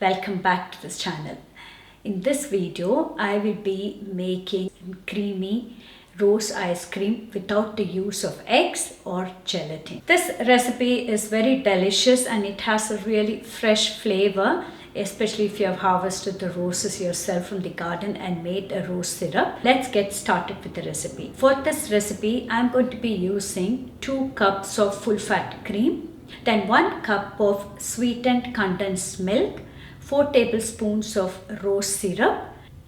Welcome back to this channel. In this video, I will be making creamy rose ice cream without the use of eggs or gelatin. This recipe is very delicious and it has a really fresh flavor, especially if you have harvested the roses yourself from the garden and made a rose syrup. Let's get started with the recipe. For this recipe, I'm going to be using 2 cups of full fat cream, then 1 cup of sweetened condensed milk, 4 tablespoons of rose syrup,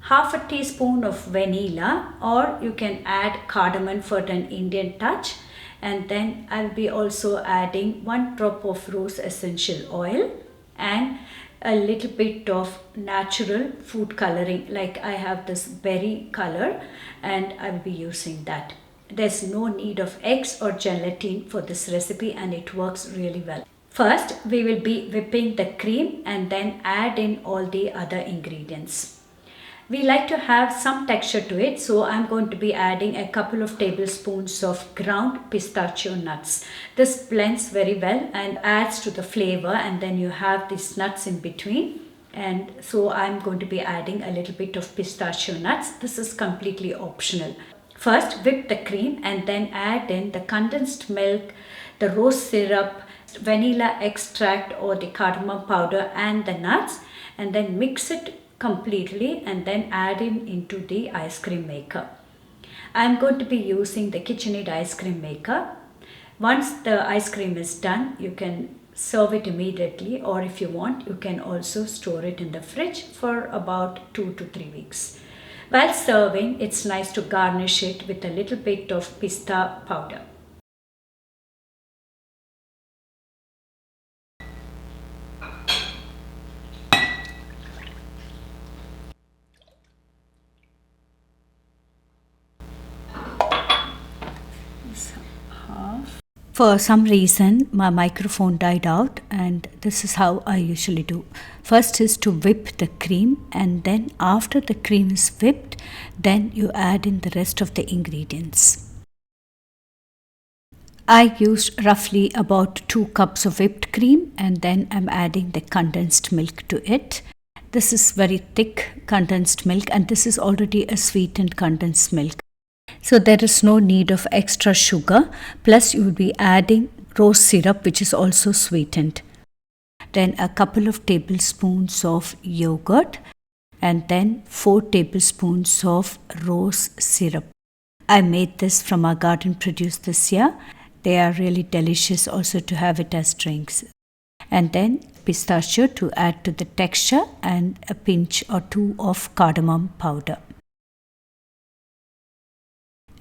half a teaspoon of vanilla, or you can add cardamom for an Indian touch, and then I'll be also adding 1 drop of rose essential oil and a little bit of natural food coloring, like I have this berry color and I'll be using that. There's no need of eggs or gelatin for this recipe and it works really well. First, we will be whipping the cream and then add in all the other ingredients. We like to have some texture to it, so I'm going to be adding a couple of tablespoons of ground pistachio nuts. This blends very well and adds to the flavor, and then you have these nuts in between. And so I'm going to be adding a little bit of pistachio nuts. This is completely optional. First, whip the cream and then add in the condensed milk, the rose syrup, vanilla extract or the cardamom powder and the nuts, and then mix it completely and then add into the ice cream maker. I'm going to be using the Kitchenaid ice cream maker. Once the ice cream is done, you can serve it immediately, or if you want, you can also store it in the fridge for about 2 to 3 weeks. While serving, it's nice to garnish it with a little bit of pista powder. For some reason, my microphone died out, and this is how I usually do. First is to whip the cream, and then after the cream is whipped, then you add in the rest of the ingredients. I used roughly about 2 cups of whipped cream, and then I'm adding the condensed milk to it. This is very thick condensed milk, and this is already a sweetened condensed milk. So there is no need of extra sugar, plus you will be adding rose syrup, which is also sweetened. Then a couple of tablespoons of yogurt and then 4 tablespoons of rose syrup. I made this from our garden produce this year. They are really delicious also to have it as drinks. And then pistachio to add to the texture and a pinch or 2 of cardamom powder.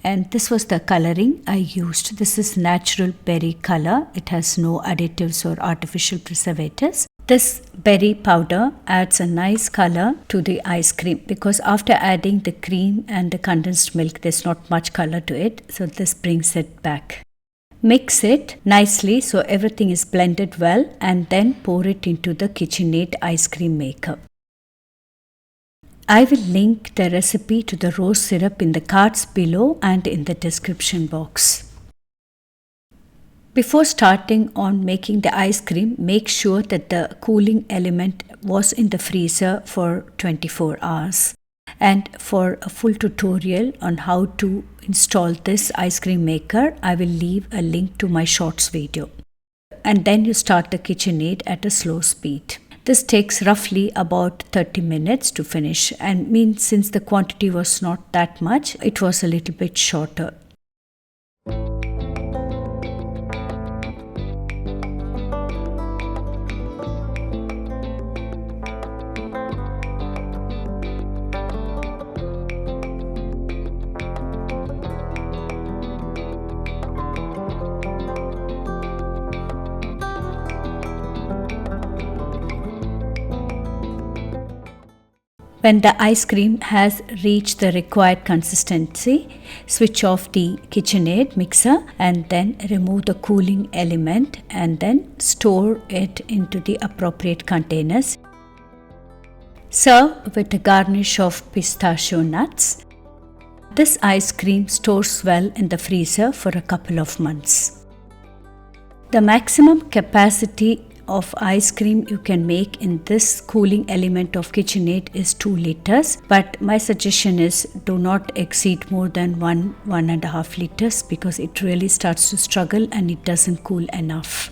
And this was the coloring I used. This is natural berry color. It has no additives or artificial preservatives. This berry powder adds a nice color to the ice cream, because after adding the cream and the condensed milk, there's not much color to it. So this brings it back. Mix it nicely so everything is blended well, and then pour it into the Kitchenaid ice cream maker. I will link the recipe to the rose syrup in the cards below and in the description box. Before starting on making the ice cream, make sure that the cooling element was in the freezer for 24 hours. And for a full tutorial on how to install this ice cream maker, I will leave a link to my shorts video. And then you start the Kitchenaid at a slow speed. This takes roughly about 30 minutes to finish, and means since the quantity was not that much, it was a little bit shorter. When the ice cream has reached the required consistency, switch off the Kitchenaid mixer and then remove the cooling element and then store it into the appropriate containers. Serve with a garnish of pistachio nuts. This ice cream stores well in the freezer for a couple of months. The maximum capacity of ice cream you can make in this cooling element of Kitchenaid is 2 liters, but my suggestion is do not exceed more than 1.5 liters because it really starts to struggle and it doesn't cool enough.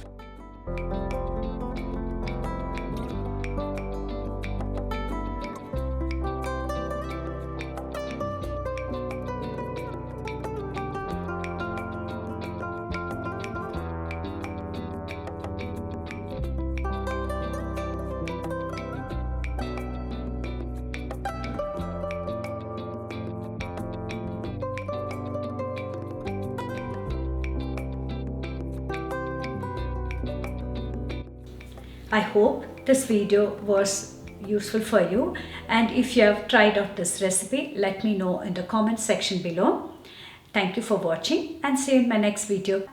I hope this video was useful for you, and if you have tried out this recipe, let me know in the comment section below. Thank you for watching and see you in my next video.